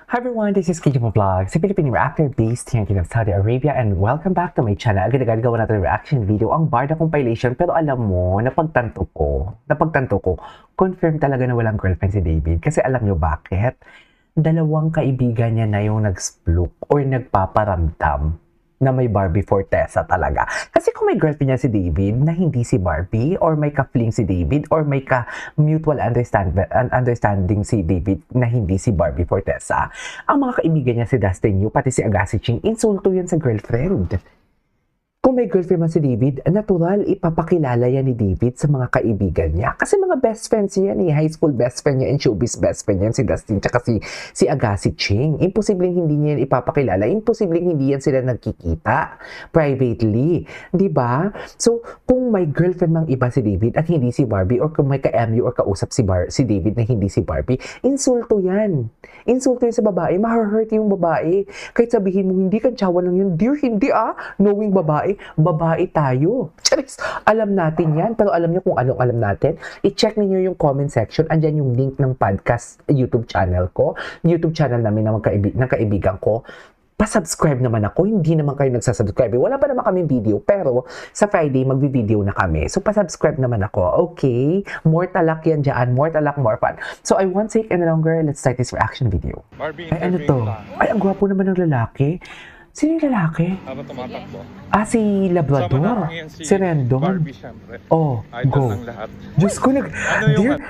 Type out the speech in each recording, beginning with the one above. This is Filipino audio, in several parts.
Hi everyone, this is Kiji Vlog, si Filipino reactor based here in Kingdom of Saudi Arabia, and welcome back to my channel. Agad-agad gawa natin reaction video ang Barda compilation, pero alam mo, napagtanto ko, confirm talaga na walang girlfriend si David. Kasi alam nyo bakit? Dalawang kaibigan niya na yung nag-splook or nagpaparamdam na may Barbie Fortesa talaga. Kasi kung may girlfriend niya si David na hindi si Barbie, or may ka-fling si David, or may ka-mutual understanding si David na hindi si Barbie Fortesa, ang mga kaibigan niya si Dustin Yu, pati si Agassi Ching, insulto yan sa girlfriend. Kung may girlfriend man si David, natural ipapakilala yan ni David sa mga kaibigan niya. Kasi mga best friends yan eh. High school best friend niya and showbiz best friend yan si Dustin tsaka si Agassi Ching. Imposibleng hindi niya yan ipapakilala. Imposibleng hindi yan sila nagkikita privately. Diba? So, kung may girlfriend mang iba si David at hindi si Barbie, or kung may ka-MU or kausap si David na hindi si Barbie, insulto yan. Insulto yan sa babae. Ma-hurt yung babae. Kahit sabihin mo, hindi ka tsawa lang yun. Dear, hindi knowing babae tayo. Charis, alam natin yan. Pero alam niyo kung anong alam natin? I-check niyo yung comment section. Andyan yung link ng podcast YouTube channel ko. YouTube channel namin ng kaibigan ko. Pa-subscribe naman ako. Hindi naman kayo nagsasubscribe. Wala pa naman kaming video. Pero sa Friday, magvi-video na kami. So, pa-subscribe naman ako. Okay? More talak yan dyan. More talak, more fun. So, I won't take any longer. Let's start this reaction video. Barbie, Ay, ano to? Ay, ang gwapo naman ng lalaki. Sino yung lalaki? Habang tumatakbo. Si Labrador. Si Rendon. Barbie, syempre. Oh, Idol go. ng lahat. Diyos ko,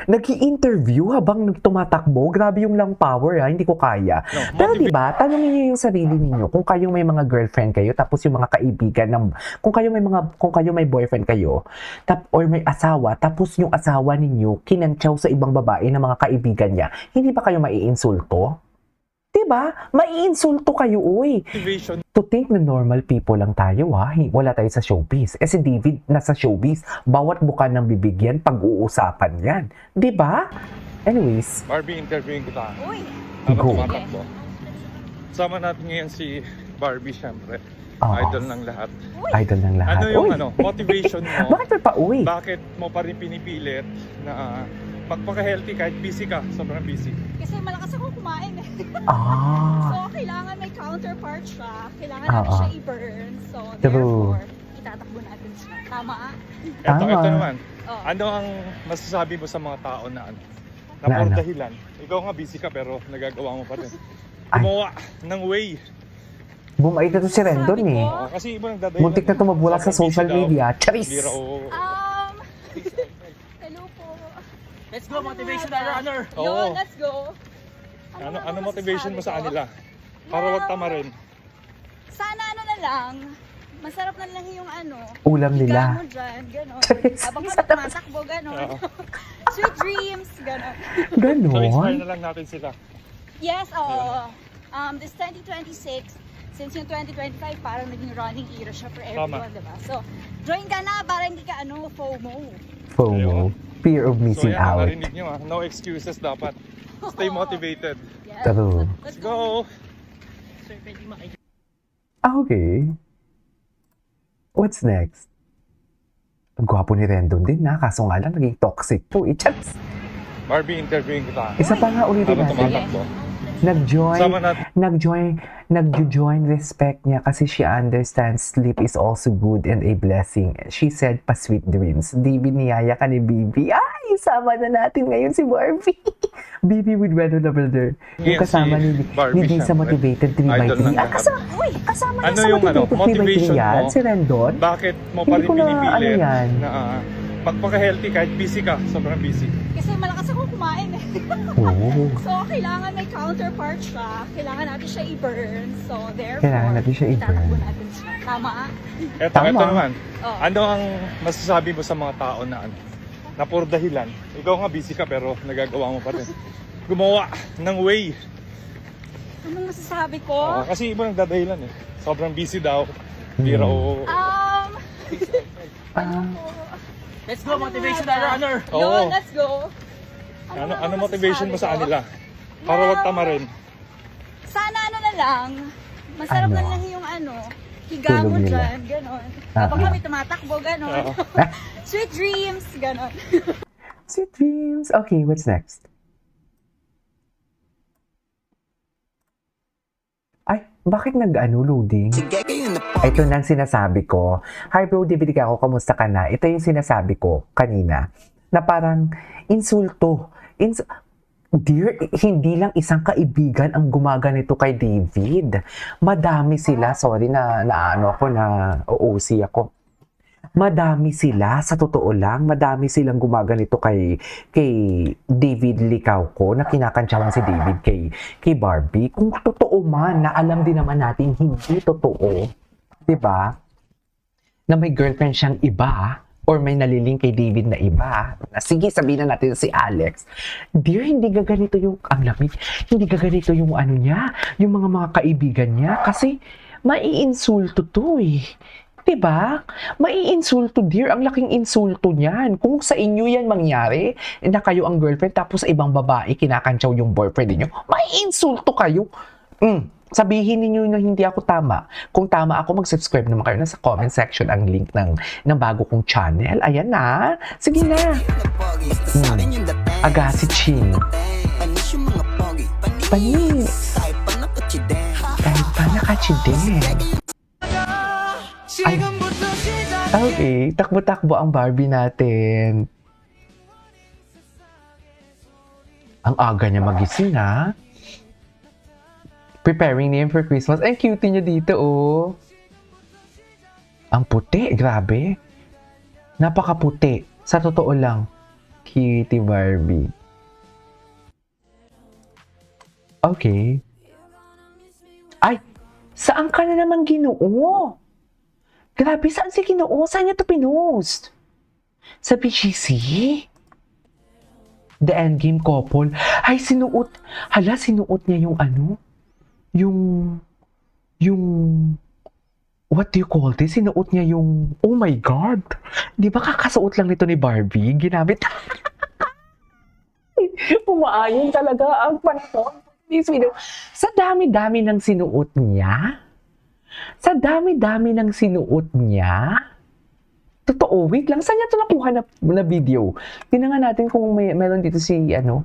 nag-i-interview habang tumatakbo. Grabe yung lang power, hindi ko kaya. No, Pero diba, tanongin niyo yung sarili ninyo. Kung kayo may mga girlfriend kayo, tapos yung mga kaibigan, kung kayo may boyfriend kayo, or may asawa, tapos yung asawa ninyo, kinantsaw sa ibang babae na mga kaibigan niya, hindi ba kayo maiinsulto? Diba? Maiinsulto kayo, uy. Motivation. To think na normal people lang tayo, wala tayo sa showbiz. Si David nasa showbiz, bawat buka ng bibigyan, pag-uusapan yan. Diba? Anyways. Barbie, interviewing kita. Uy! Habang Go. tumatakbo. Sama natin ngayon si Barbie, syempre. Oo. Idol ng lahat. Idol ng lahat. Ano yung Uy. motivation mo? Bakit may pa-uwi? Bakit mo pa rin pinipilit na magpaka-healthy kahit busy ka? Sobrang busy. Kasi malakas ako kumain eh. Ah. So, kailangan may counterpart siya. Kailangan natin siya i-burn. So, True. therefore, itatakbo natin siya. Tama? Ito Tama. naman. Oh. Ano ang masasabi mo sa mga tao na Na por ano? dahilan? Ikaw nga busy ka pero nagagawa mo pa rin. Ay. Gumawa ng way. Bumait na to si Rendon Sabi eh. ko, Oo, kasi iba nagdadahilan. Muntik na tumabulak sa Sobrang busy social daw. media. Charis! Hindi raw. hello po. Let's go, motivational runner! Oo. Yun, let's go. Ano motivation mo sa masasabi ko? kanila? Para wag tama rin. Sana ano na lang, masarap na lang yung Ulam higa nila. mo dyan, gano'n. Charis! Habang kami tumatakbo, gano'n. Oo. Sweet dreams, gano'n. So inspire Ganon? na lang natin sila. Yes, oo. This 2026, since yung 2025 parang naging running era siya for everyone, diba? So, join ka na para hindi ka FOMO. FOMO. Fear of So missing yan, out. narinig nyo no excuses dapat. Stay motivated. Yes. True. Let's go! Sir, pwede makikita. Okay. What's next? Ang gwapo ni Rendon din kaso nga lang naging toxic to. Charis! Barbie, interviewing kita. Isa pa nga ulitin Habang natin. tumatakbo. Nag-join, Sama natin. nag-join respect niya kasi she understands sleep is also good and a blessing. She said, pa-sweet dreams. David, niyaya ka ni Bibi. Ay, sama na natin ngayon si Barbie. Bibi with Weather Labrador. Yung Ngayon kasama si ni Barbie, Disa syempre. Motivated 3x3. Idol ng lahat. Kasama Ano niya sa yung motivation yan, mo? si Rendon. Bakit mo pa Hindi rin ko na, pinipilit yan. na magpaka-healthy kahit busy ka? Sobrang busy. Kasi malakas ako kumain eh. Oo. So, kailangan may counterpart siya. Kailangan natin siya i-burn. So, therefore, Kailangan natin siya i-burn. itatakbo natin siya. Tama? Ito Tama. naman. Oh. Ano ang masasabi mo sa mga tao na por dahilan? Ikaw nga busy ka pero nagagawa mo pa rin. Gumawa ng way. Anong masasabi ko? Oo, kasi iba nagdadahilan eh. Sobrang busy daw. Hindi raw. Ano po? Let's go, motivational runner! Oo. Yun, let's go. Ano motivation mo sa masasabi kanila? ko? Para wag tama rin. Sana ano na lang, masarap na lang yung higa Tulog mo nila. dyan, gano'n. Habang kami tumatakbo, gano'n. Oo. Sweet dreams, gano'n. Sweet dreams. Okay, what's next? Bakit loading? Ito na ang sinasabi ko. Hi bro, DVD ka ako, kamusta ka na? Ito yung sinasabi ko kanina. Na parang insulto. Dear, hindi lang isang kaibigan ang gumaganito kay David. Madami sila. Sorry na OOC ako. Madami sila, sa totoo lang, madami silang gumaganito kay David Licao ko, na kinakantsawan si David kay Barbie. Kung totoo man, na alam din naman natin hindi totoo, 'di ba? Na may girlfriend siyang iba, or may naliling kay David na iba. Sige, sabihin na natin si Alex. Dear, hindi gaganito yung, ang lamig, hindi gaganito yung niya, yung mga kaibigan niya, kasi maiinsulto to eh. Diba? Maiinsulto, dear. Ang laking insulto niyan. Kung sa inyo yan mangyari, na kayo ang girlfriend, tapos sa ibang babae, kinakantsaw yung boyfriend niyo, maiinsulto kayo. Sabihin niyo na hindi ako tama. Kung tama ako, mag-subscribe naman kayo. Nasa comment section ang link ng bago kong channel. Ayan na. Sige na. Agassi Chin. Panis. Kahit pa nakachidin. Ay. Okay, takbo-takbo ang Barbie natin. Ang aga niya magising, ha? Preparing name for Christmas. Ang cute niya dito, oh. Ang puti, grabe. Napakaputi. Sa totoo lang. Cutie Barbie. Okay. Ay! Saan ka na naman Ginoo? Grabe, saan si Ginoo? Saan niya ito pinost? Sa BGC? The Endgame Couple. Ay, sinuot. Hala, sinuot niya yung yung what do you call this? Sinuot niya yung, oh my God. Di ba kakasuot lang nito ni Barbie? Ginamit. Umaayon talaga ang panahon. This video. Sa dami-dami ng sinuot niya. Sa dami-dami ng sinuot niya. Totoo, wait lang. Saan niya ito nakuha na video? Tingnan nga natin kung meron dito si Ginoo.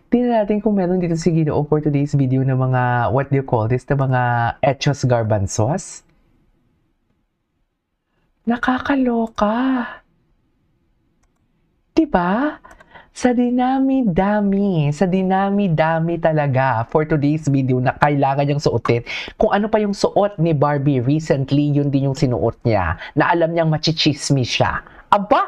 Tingnan natin kung meron dito si Ginoo for today's video ng mga, what do you call this? Na mga Hechos Garbanzos. Nakakaloka. Diba? Sa dinami-dami talaga for today's video na kailangan niyang suotin. Kung ano pa yung suot ni Barbie recently, yun din yung sinuot niya. Na alam niyang machichismis siya. Aba!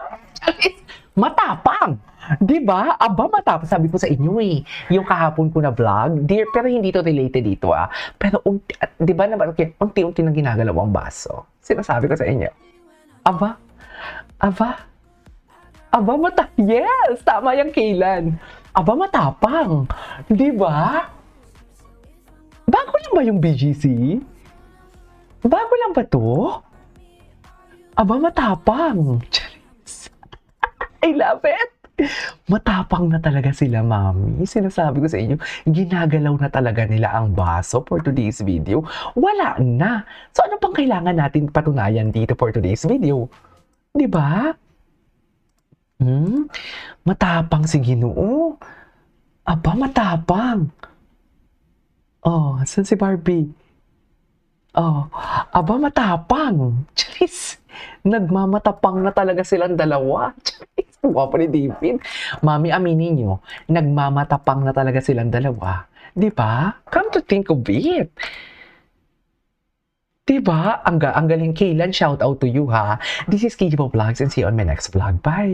Matapang! Diba? Aba, matapang. Sabi ko sa inyo eh. Yung kahapon ko na vlog, dear, pero hindi to related dito ah. Pero, diba naman, okay, unti-unti nang ginagalaw ang baso. Sinasabi ko sa inyo. Aba! Yes! Tama yung Kaylan. Aba, matapang. Di ba? Bago lang ba yung BGC? Bago lang ba to? Aba, matapang. I love it. Matapang na talaga sila, mami. Sinasabi ko sa inyo, ginagalaw na talaga nila ang baso for today's video. Wala na. So, ano pang kailangan natin patunayan dito for today's video? Di ba? Matapang si Ginoo. Aba, matapang. Oh, saan si Barbie? Oh, aba, matapang. Charis, nagmamatapang na talaga silang dalawa. Charis, guwapo ni David. Mami, aminin nyo, nagmamatapang na talaga silang dalawa. Diba? Come to think of it. Diba? Ang galing Kaylan, shout out to you ha. This is KG Vlogs and see you on my next vlog. Bye!